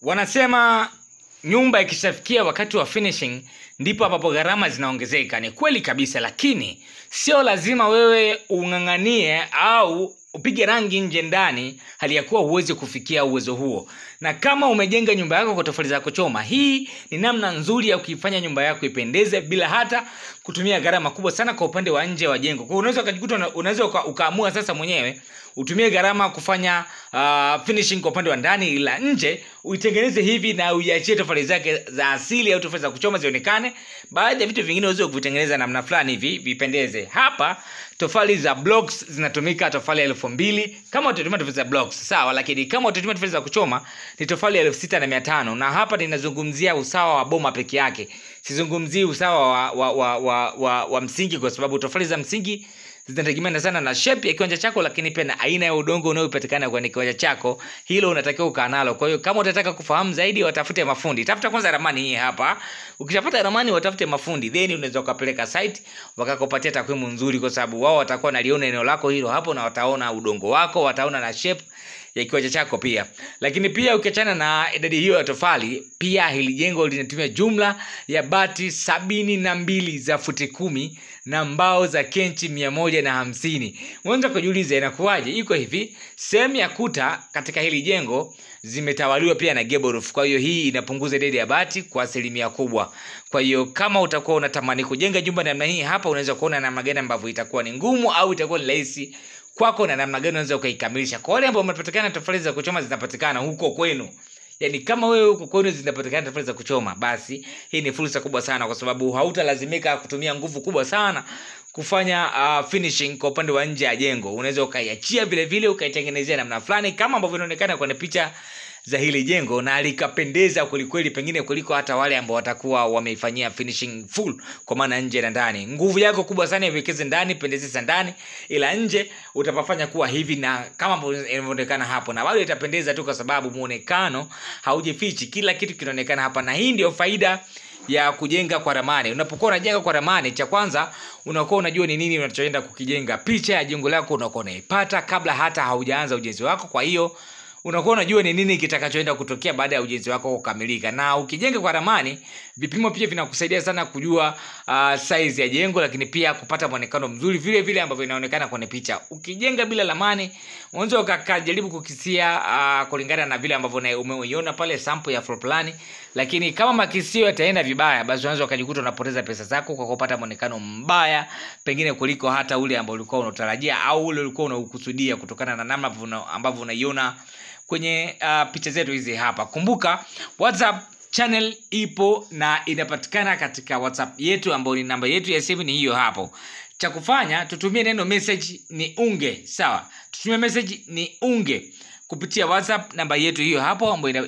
Wanasema nyumba ikishafikia wakati wa finishing ndipo ambapo gharama zinaongezeka. Ni kweli kabisa, lakini sio lazima wewe ung'ang'anie au upige rangi nje ndani hali ya kuwa huwezi kufikia uwezo huo. Na kama umejenga nyumba yako kwa tofali za kuchoma, hii ni namna nzuri ya kuifanya nyumba yako ipendeze bila hata kutumia gharama kubwa sana kwa upande wa nje wa jengo. Kwa unaweza ukajikuta unaweza ukaamua sasa mwenyewe utumie gharama kufanya finishing kwa upande wa ndani, ila nje uitengeneze hivi na uiachie tofali zake za asili au tofali za kuchoma zionekane. Baadhi ya vitu vingine unaweza kuvitengeneza namna fulani hivi vipendeze. Hapa tofali za blocks zinatumika tofali 2000 kama utatumia tofali za blocks sawa, lakini kama utatumia tofali za kuchoma ni tofali 6500. Na hapa ninazungumzia usawa wa boma peke yake. Sizungumzii usawa wa msingi, kwa sababu tofali za msingi zinategemea sana na shape ya kiwanja chako, lakini pia na aina ya udongo unaopatikana kwenye kiwanja chako. Hilo unatakiwa ukaa nalo. Kwa hiyo kama unataka kufahamu zaidi, watafute mafundi. Tafuta kwanza ramani hii hapa. Ukishapata ramani, watafute mafundi, then unaweza kupeleka site wakakupatia takwimu nzuri, kwa sababu wao watakuwa wanaliona eneo lako hilo hapo na wataona udongo wako, wataona na shape ya kiwanja chako pia. Lakini pia ukiachana na idadi hiyo ya tofali, pia hili jengo linatumia jumla ya bati 72 za futi 10 na mbao za kenchi 150. Mwanzo kujiuliza inakuwaje? Iko hivi, sehemu ya kuta katika hili jengo zimetawaliwa pia na gable roof. Kwa hiyo hii inapunguza idadi ya bati kwa asilimia kubwa. Kwa hiyo kama utakuwa unatamani kujenga jumba namna hii, hapa unaweza kuona namna gani ambavyo itakuwa ni ngumu au itakuwa ni rahisi kwako na namna gani unaweza ukaikamilisha. Kwa wale ambao umepatikana tofali za kuchoma zinapatikana huko kwenu, yani kama wewe huko kwenu zinapatikana tofali za kuchoma, basi hii ni fursa kubwa sana, kwa sababu hautalazimika kutumia nguvu kubwa sana kufanya finishing kwa upande wa nje ya jengo. Unaweza ukaiachia vile vile ukaitengenezea namna fulani kama ambavyo inaonekana kwenye picha za hili jengo, na likapendeza kweli pengine kuliko hata wale ambao watakuwa wameifanyia finishing full kwa maana nje na ndani. Nguvu yako kubwa sana iwekeze ndani, pendezesha ndani, ila nje utapafanya kuwa hivi na kama ambavyo inaonekana hapo, na bado itapendeza tu kwa sababu muonekano haujifichi, kila kitu kinaonekana hapa. Na hii ndio faida ya kujenga kwa ramani. Unapokuwa unajenga kwa ramani, cha kwanza unakuwa unajua ni nini unachoenda kukijenga. Picha ya jengo lako unakuwa unaipata kabla hata haujaanza ujenzi wako. Kwa hiyo unakuwa unajua ni nini kitakachoenda kutokea baada ya ujenzi wako kukamilika. Na ukijenga kwa ramani, vipimo pia vinakusaidia sana kujua size ya jengo, lakini pia kupata muonekano mzuri vile vile ambavyo inaonekana kwenye picha. Ukijenga bila ramani, unaweza ukajaribu kukisia kulingana na vile ambavyo umeiona pale sample ya floor plan, lakini kama makisio yataenda vibaya, basi unaweza ukajikuta unapoteza pesa zako kwa kupata muonekano mbaya pengine kuliko hata ule ambao ulikuwa unatarajia au ule ulikuwa unakusudia, kutokana na namna ambavyo unaiona kwenye picha zetu hizi hapa. Kumbuka WhatsApp channel ipo na inapatikana katika WhatsApp yetu ambayo ni namba yetu ya simu ni hiyo hapo. Cha kufanya, tutumie neno message ni unge, sawa? Tutumie message ni unge kupitia WhatsApp namba yetu hiyo hapo ambayo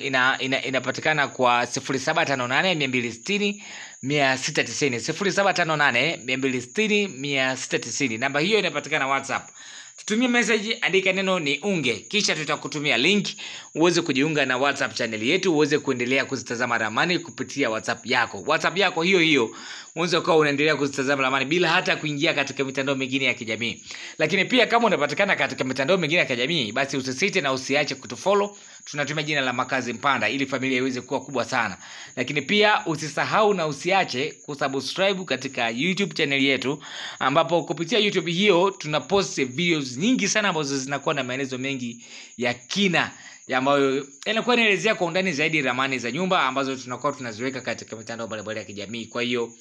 inapatikana kwa 0758 260 690 0758 260 690. Namba hiyo inapatikana WhatsApp. Tutumie message, andika neno ni unge, kisha tutakutumia link uweze kujiunga na WhatsApp channel yetu, uweze kuendelea kuzitazama ramani kupitia WhatsApp yako. WhatsApp yako hiyo unaweza kuwa unaendelea kuzitazama ramani bila hata kuingia katika mitandao mingine ya kijamii. Lakini pia kama unapatikana katika mitandao mingine ya kijamii, basi usisite na usiache kutufollow. Tunatumia jina la Makazi Mpanda ili familia iweze kuwa kubwa sana. Lakini pia usisahau na usiache kusubscribe katika YouTube channel yetu, ambapo kupitia YouTube hiyo tunapost videos nyingi sana ambazo zinakuwa na maelezo mengi ya kina ambayo yanakuwa inaelezea kwa undani zaidi ramani za nyumba ambazo tunakuwa tunaziweka katika mitandao mbalimbali ya kijamii. Kwa hiyo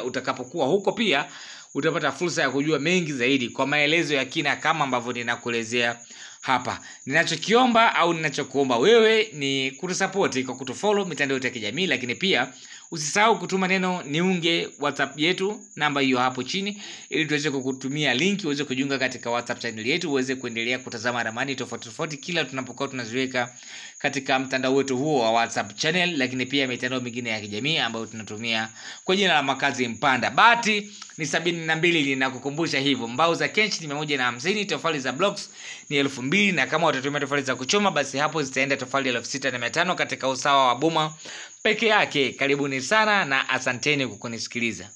utakapokuwa huko pia utapata fursa ya kujua mengi zaidi kwa maelezo ya kina kama ambavyo ninakuelezea hapa. Ninachokiomba au ninachokuomba wewe ni kutusupport kwa kutufollow mitandao ya kijamii, lakini pia usisahau kutuma neno niunge WhatsApp yetu, namba hiyo hapo chini, ili tuweze kukutumia link uweze kujiunga katika WhatsApp channel yetu, uweze kuendelea kutazama ramani tofauti kila tunapokuwa tunaziweka katika mtandao wetu huo wa WhatsApp channel, lakini pia mitandao mingine ya kijamii ambayo tunatumia kwa jina la Makazi Mpanda. Bati ni 72, ninakukumbusha hivyo. Mbao za kenchi ni 150, tofali za blocks ni 2000, na kama utatumia tofali za kuchoma, basi hapo zitaenda tofali 6500 katika usawa wa boma peke yake. Karibuni sana na asanteni kwa kunisikiliza.